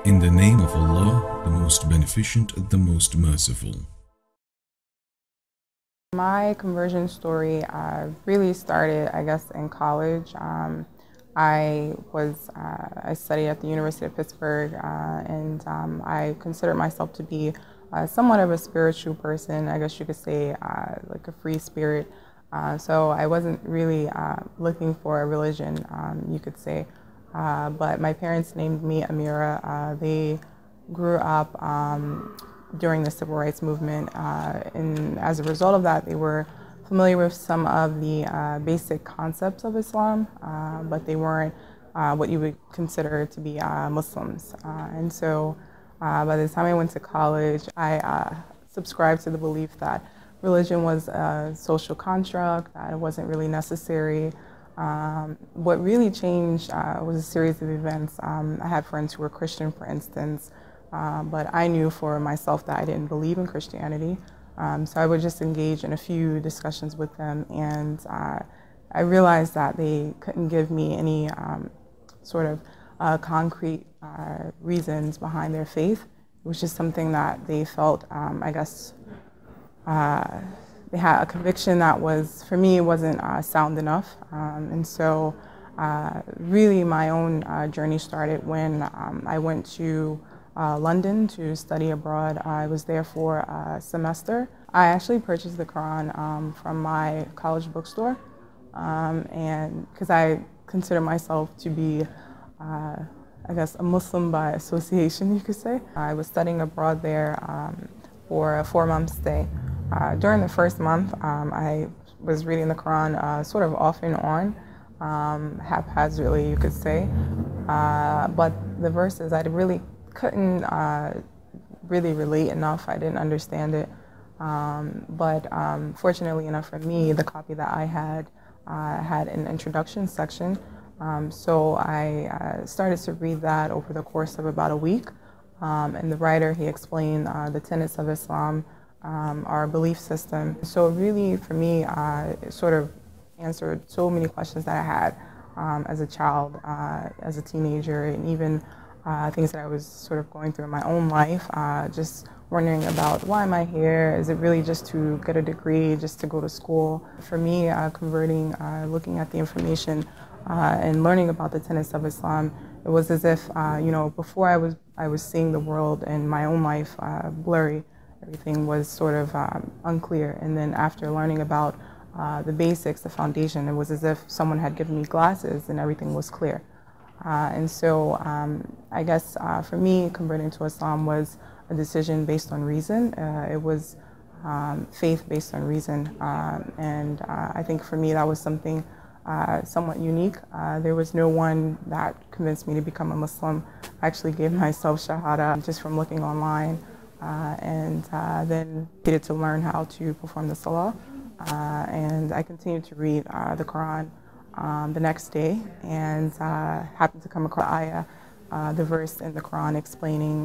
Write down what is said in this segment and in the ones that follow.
In the name of Allah, the most beneficent, the most merciful. My conversion story really started, I guess, in college. I studied at the University of Pittsburgh, and I considered myself to be somewhat of a spiritual person. I guess you could say like a free spirit. So I wasn't really looking for a religion, you could say. But my parents named me Ameera. They grew up during the civil rights movement, and as a result of that, they were familiar with some of the basic concepts of Islam, but they weren't what you would consider to be Muslims. And so by the time I went to college, I subscribed to the belief that religion was a social construct, that it wasn't really necessary. What really changed was a series of events. I had friends who were Christian, for instance, but I knew for myself that I didn't believe in Christianity. So I would just engage in a few discussions with them, and I realized that they couldn't give me any sort of concrete reasons behind their faith. It was just something that they felt, I guess, they had a conviction that was, for me, wasn't sound enough. And so really my own journey started when I went to London to study abroad. I was there for a semester. I actually purchased the Quran from my college bookstore, and because I consider myself to be, I guess, a Muslim by association, you could say. I was studying abroad there for a 4-month stay. During the first month, I was reading the Quran sort of off and on, haphazardly, you could say. But the verses, I really couldn't really relate enough. I didn't understand it. But fortunately enough for me, the copy that I had an introduction section. So I started to read that over the course of about a week. And the writer, he explained the tenets of Islam, our belief system. So really, for me, it sort of answered so many questions that I had as a child, as a teenager, and even things that I was sort of going through in my own life, just wondering about why am I here? Is it really just to get a degree, just to go to school? For me, converting, looking at the information and learning about the tenets of Islam, it was as if, you know, before I was seeing the world and my own life blurry. Everything was sort of unclear. And then after learning about the basics, the foundation, it was as if someone had given me glasses and everything was clear. And so I guess for me, converting to Islam was a decision based on reason. It was faith based on reason. And I think for me, that was something somewhat unique. There was no one that convinced me to become a Muslim. I actually gave myself Shahada just from looking online. And then needed to learn how to perform the Salah. And I continued to read the Quran the next day, and happened to come across ayah, the verse in the Quran explaining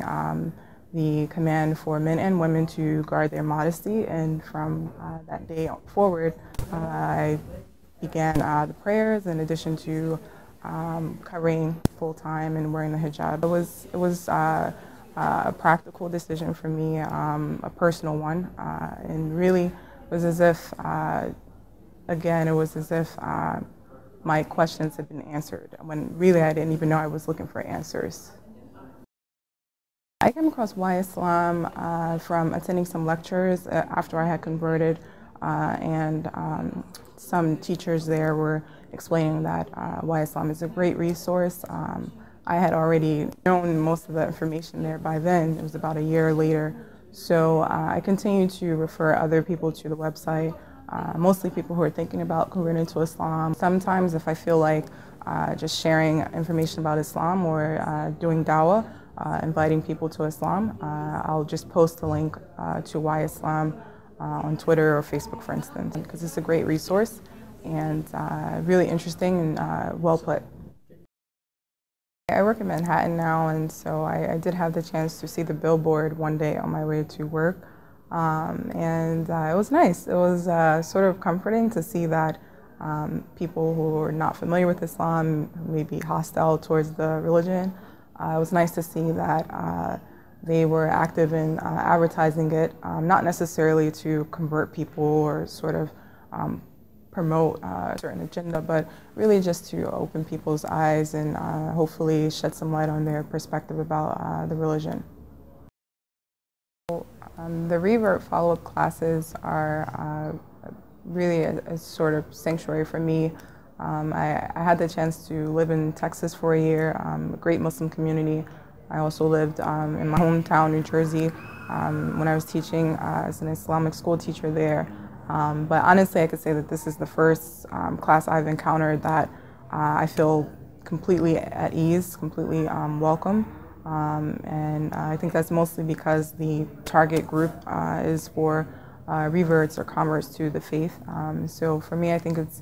the command for men and women to guard their modesty. And from that day forward, I began the prayers in addition to covering full time and wearing the hijab. It was a practical decision for me, a personal one, and really was as if, again, it was as if my questions had been answered, when really I didn't even know I was looking for answers. I came across why Islam from attending some lectures after I had converted, and some teachers there were explaining that why Islam is a great resource. I had already known most of the information there by then. It was about a year later. So I continued to refer other people to the website, mostly people who are thinking about converting to Islam. Sometimes if I feel like just sharing information about Islam or doing dawah, inviting people to Islam, I'll just post a link to Why Islam on Twitter or Facebook, for instance, because it's a great resource and really interesting and well put. I work in Manhattan now, and so I did have the chance to see the billboard one day on my way to work, and it was nice. It was sort of comforting to see that people who are not familiar with Islam, maybe hostile towards the religion, it was nice to see that they were active in advertising it, not necessarily to convert people or sort of promote a certain agenda, but really just to open people's eyes and hopefully shed some light on their perspective about the religion. The Revert follow-up classes are really a sort of sanctuary for me. I had the chance to live in Texas for a year, a great Muslim community. I also lived in my hometown, New Jersey, when I was teaching as an Islamic school teacher there. But honestly, I could say that this is the first class I've encountered that I feel completely at ease, completely welcome. And I think that's mostly because the target group is for reverts or converts to the faith. So for me, I think it's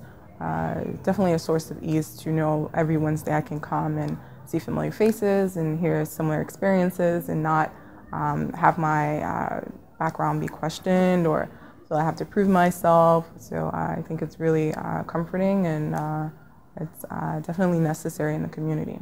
definitely a source of ease to know every Wednesday I can come and see familiar faces and hear similar experiences and not have my background be questioned or feel I have to prove myself. So I think it's really comforting and it's definitely necessary in the community.